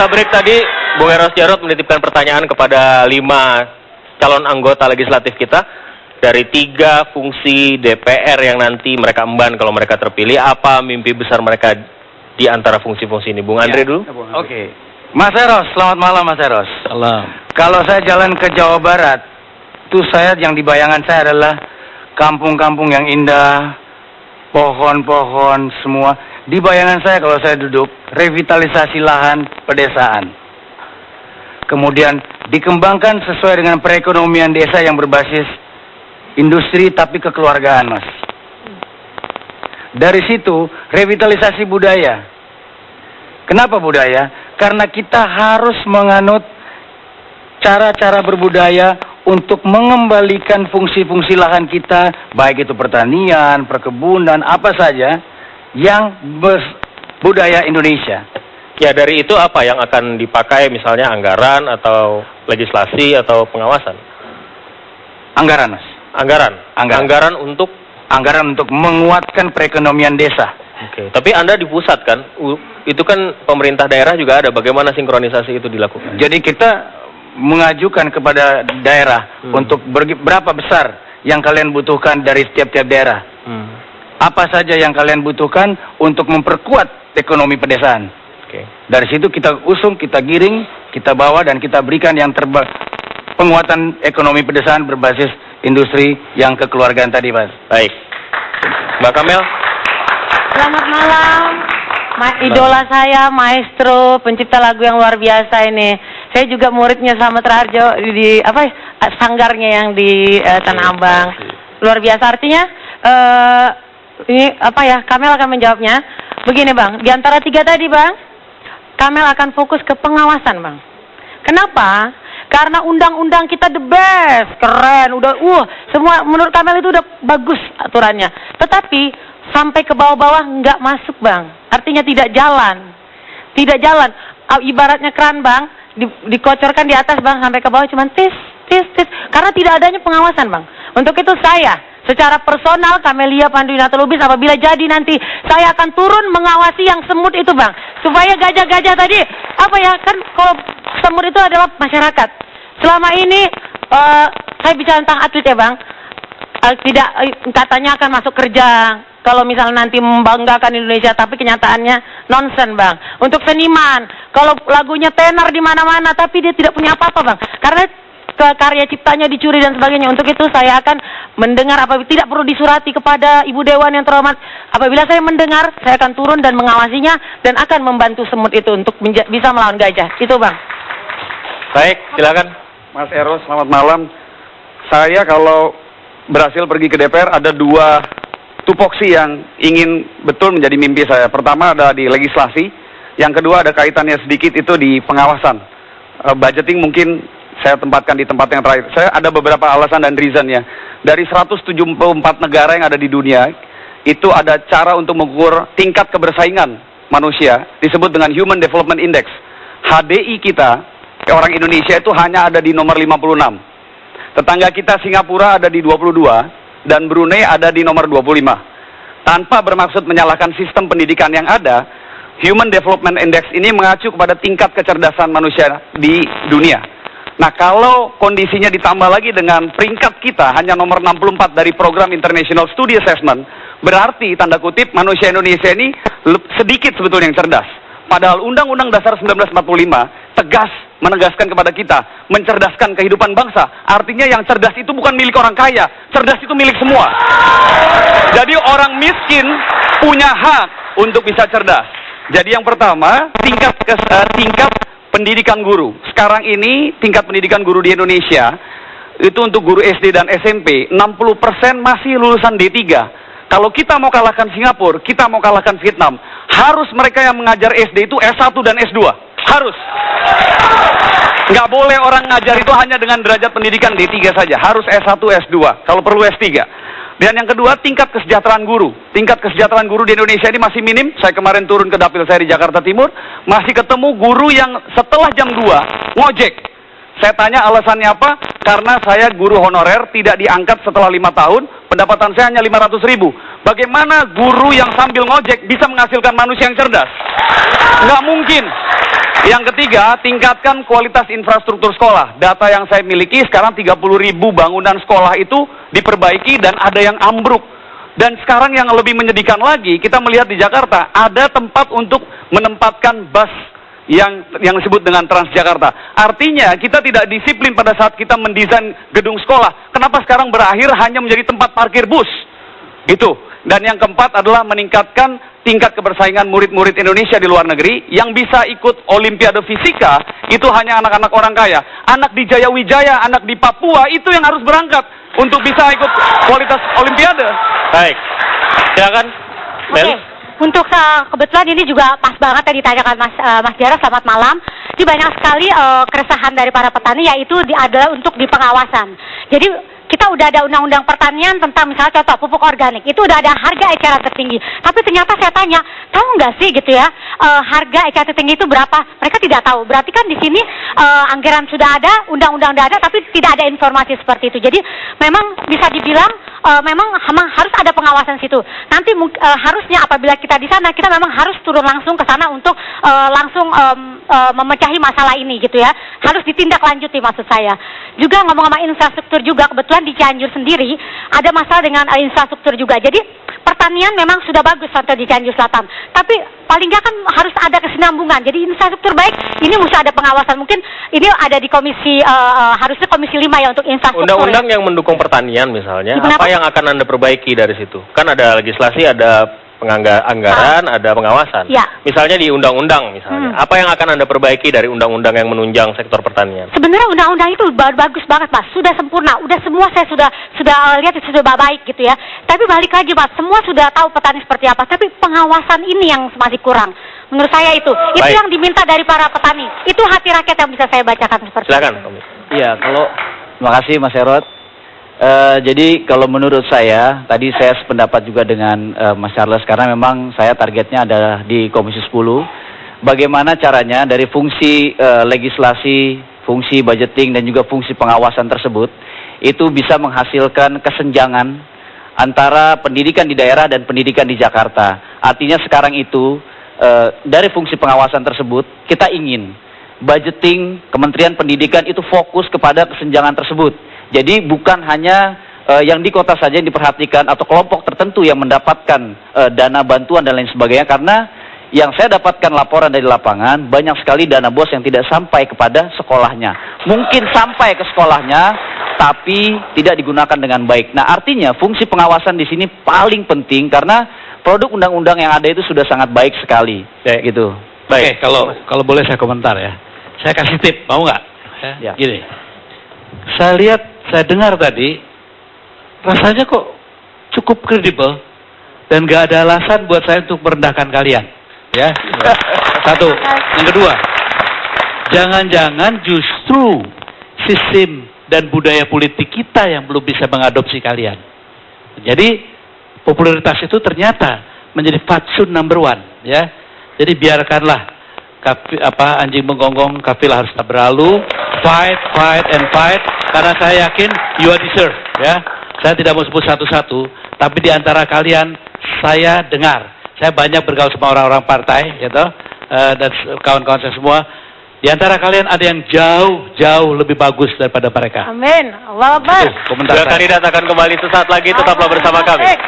kita break tadi, Bung Eros Jarot menitipkan pertanyaan kepada 5 calon anggota legislatif kita. Dari 3 fungsi DPR yang nanti mereka emban kalau mereka terpilih, apa mimpi besar mereka di antara fungsi-fungsi ini? Bung Andre dulu. Oke. Mas Eros, selamat malam Mas Eros. Salam. Kalau saya jalan ke Jawa Barat, tuh saya yang di bayangan saya adalah kampung-kampung yang indah, pohon-pohon semua. Di bayangan saya kalau saya duduk, revitalisasi lahan pedesaan. Kemudian dikembangkan sesuai dengan perekonomian desa yang berbasis industri tapi kekeluargaan, Mas. Dari situ, revitalisasi budaya. Kenapa budaya? Karena kita harus menganut cara-cara berbudaya untuk mengembalikan fungsi-fungsi lahan kita, baik itu pertanian, perkebunan, apa saja yang budaya Indonesia. Ya, dari itu apa yang akan dipakai, misalnya anggaran atau legislasi atau pengawasan? Anggaran, Mas. Anggaran untuk menguatkan perekonomian desa. Oke. Tapi Anda di pusat kan? Itu kan pemerintah daerah juga ada. Bagaimana sinkronisasi itu dilakukan? Jadi kita mengajukan kepada daerah untuk berapa besar yang kalian butuhkan dari setiap-tiap daerah. Apa saja yang kalian butuhkan untuk memperkuat ekonomi pedesaan. Oke. Dari situ kita usung, kita giring, kita bawa dan kita berikan yang penguatan ekonomi pedesaan berbasis industri yang kekeluargaan tadi, Mas. Baik. Mbak Kamel. Selamat malam. Idola saya, maestro, pencipta lagu yang luar biasa ini. Saya juga muridnya Slamet Raharjo di sanggarnya yang di Tanah Abang. Luar biasa, artinya ini Kamel akan menjawabnya. Begini, Bang, di antara 3 tadi, Bang, Kamel akan fokus ke pengawasan, Bang. Kenapa? Karena undang-undang kita the best, keren, udah semua menurut Kamel itu udah bagus aturannya. Tetapi sampai ke bawah-bawah nggak masuk, Bang. Artinya tidak jalan. Tidak jalan. Ibaratnya keran, Bang, dikocorkan di atas, Bang, sampai ke bawah cuman tis. Karena tidak adanya pengawasan, Bang. Untuk itu saya secara personal, Kamelia Panduwinata Lubis, apabila jadi nanti, saya akan turun mengawasi yang semut itu, Bang. Supaya gajah-gajah tadi, kan kalau semut itu adalah masyarakat. Selama ini, saya bicara tentang atlet ya, Bang. Tidak, katanya akan masuk kerja. Kalau misalnya nanti membanggakan Indonesia, tapi kenyataannya nonsen, Bang. Untuk seniman, kalau lagunya tenar di mana-mana, tapi dia tidak punya apa-apa, Bang. Karena karya ciptanya dicuri dan sebagainya. Untuk itu saya akan mendengar, apabila tidak perlu disurati kepada Ibu Dewan yang terhormat. Apabila saya mendengar, saya akan turun dan mengawasinya dan akan membantu semut itu untuk bisa melawan gajah. Itu, Bang. Baik, silakan. Mas Eros, selamat malam. Saya kalau berhasil pergi ke DPR ada 2 tupoksi yang ingin betul menjadi mimpi saya. Pertama ada di legislasi, yang kedua ada kaitannya sedikit itu di pengawasan. Budgeting mungkin saya tempatkan di tempat yang terakhir. Saya ada beberapa alasan dan reasonnya. Dari 174 negara yang ada di dunia, itu ada cara untuk mengukur tingkat kebersaingan manusia, disebut dengan Human Development Index. HDI kita, orang Indonesia itu hanya ada di nomor 56. Tetangga kita Singapura ada di 22, dan Brunei ada di nomor 25. Tanpa bermaksud menyalahkan sistem pendidikan yang ada, Human Development Index ini mengacu kepada tingkat kecerdasan manusia di dunia. Nah, kalau kondisinya ditambah lagi dengan peringkat kita hanya nomor 64 dari program International Study Assessment, berarti tanda kutip manusia Indonesia ini sedikit sebetulnya yang cerdas. Padahal Undang-Undang Dasar 1945 tegas menegaskan kepada kita, mencerdaskan kehidupan bangsa. Artinya yang cerdas itu bukan milik orang kaya, cerdas itu milik semua. Jadi orang miskin punya hak untuk bisa cerdas. Jadi yang pertama, tingkat pendidikan guru. Sekarang ini tingkat pendidikan guru di Indonesia itu untuk guru SD dan SMP 60% masih lulusan D3. Kalau kita mau kalahkan Singapura, kita mau kalahkan Vietnam, harus mereka yang mengajar SD itu S1 dan S2. Harus. Nggak boleh orang ngajar itu hanya dengan derajat pendidikan D3 saja. Harus S1, S2. Kalau perlu S3. Dan yang kedua, tingkat kesejahteraan guru. Tingkat kesejahteraan guru di Indonesia ini masih minim. Saya kemarin turun ke dapil saya di Jakarta Timur, masih ketemu guru yang setelah jam 2 ngojek. Saya tanya alasannya apa? Karena saya guru honorer, tidak diangkat setelah 5 tahun, pendapatan saya hanya 500.000. Bagaimana guru yang sambil ngojek bisa menghasilkan manusia yang cerdas? Nggak mungkin. Yang ketiga, tingkatkan kualitas infrastruktur sekolah. Data yang saya miliki sekarang 30.000 bangunan sekolah itu diperbaiki dan ada yang ambruk. Dan sekarang yang lebih menyedihkan lagi, kita melihat di Jakarta ada tempat untuk menempatkan bus yang disebut dengan Transjakarta. Artinya kita tidak disiplin pada saat kita mendesain gedung sekolah. Kenapa sekarang berakhir hanya menjadi tempat parkir bus? Gitu. Dan yang keempat adalah meningkatkan tingkat kebersaingan murid-murid Indonesia di luar negeri yang bisa ikut Olimpiade Fisika. Itu hanya anak-anak orang kaya. Anak di Jayawijaya, anak di Papua itu yang harus berangkat untuk bisa ikut kualitas Olimpiade. Baik. Silakan, Mel. Oke. Untuk kebetulan ini juga pas banget yang ditanyakan Mas Jarod, selamat malam. Jadi banyak sekali keresahan dari para petani, yaitu adalah untuk di pengawasan. Jadi kita udah ada undang-undang pertanian tentang misalnya contoh pupuk organik, itu udah ada harga eceran tertinggi. Tapi ternyata saya tanya, tahu nggak sih gitu ya, harga eceran tertinggi itu berapa? Mereka tidak tahu. Berarti kan di sini anggaran sudah ada, undang-undang sudah ada, tapi tidak ada informasi seperti itu. Jadi memang bisa dibilang memang harus ada pengawasan situ. Nanti harusnya apabila kita di sana, kita memang harus turun langsung ke sana untuk langsung memecahi masalah ini gitu ya. Harus ditindaklanjuti maksud saya. Juga ngomong-ngomong infrastruktur juga, kebetulan di Cianjur sendiri ada masalah dengan infrastruktur juga. Jadi pertanian memang sudah bagus contoh di Cianjur Selatan. Tapi paling nggak kan harus ada kesinambungan. Jadi infrastruktur baik, ini mesti ada pengawasan. Mungkin ini ada di komisi, harusnya komisi 5 ya untuk infrastruktur. Undang-undang yang mendukung pertanian misalnya, Kenapa? apa yang akan Anda perbaiki dari situ? Kan ada legislasi, ada anggaran, ada pengawasan. Ya. Misalnya di undang-undang misalnya. Apa yang akan Anda perbaiki dari undang-undang yang menunjang sektor pertanian? Sebenarnya undang-undang itu bagus banget, Mas. Sudah sempurna. Udah semua saya sudah lihat sudah baik gitu ya. Tapi balik lagi, Mas. Semua sudah tahu petani seperti apa. Tapi pengawasan ini yang masih kurang. Menurut saya itu. Itu Baik. yang diminta dari para petani. Itu hati rakyat yang bisa saya bacakan seperti Silakan. itu. Iya, terima kasih Mas Jarod. Jadi kalau menurut saya, tadi saya sependapat juga dengan Mas Charles, karena memang saya targetnya adalah di Komisi 10. Bagaimana caranya dari fungsi legislasi, fungsi budgeting, dan juga fungsi pengawasan tersebut, itu bisa menghasilkan kesenjangan antara pendidikan di daerah dan pendidikan di Jakarta. Artinya sekarang itu, dari fungsi pengawasan tersebut, kita ingin budgeting Kementerian Pendidikan itu fokus kepada kesenjangan tersebut. Jadi bukan hanya yang di kota saja yang diperhatikan atau kelompok tertentu yang mendapatkan dana bantuan dan lain sebagainya, karena yang saya dapatkan laporan dari lapangan, banyak sekali dana BOS yang tidak sampai kepada sekolahnya. Mungkin sampai ke sekolahnya, tapi tidak digunakan dengan baik. Nah, artinya fungsi pengawasan di sini paling penting, karena produk undang-undang yang ada itu sudah sangat baik sekali. Gitu. Baik, kalau boleh saya komentar ya. Saya kasih tip, mau nggak? Ya. Gini, saya dengar tadi, rasanya kok cukup kredibel dan nggak ada alasan buat saya untuk merendahkan kalian. Ya, satu. Yang kedua, jangan-jangan justru sistem dan budaya politik kita yang belum bisa mengadopsi kalian. Jadi popularitas itu ternyata menjadi fatsun number 1, ya. Jadi biarkanlah anjing menggonggong, kafilah harus tak berlalu. Fight, karena saya yakin you are deserve, ya. Saya tidak mau sebut satu-satu, tapi di antara kalian saya dengar, saya banyak bergaul sama orang-orang partai, gitu, dan kawan-kawan saya semua. Di antara kalian ada yang jauh lebih bagus daripada mereka. Amin. Allah Akbar. Dua kandidat akan kembali sesaat lagi, tetaplah bersama kami. Baik.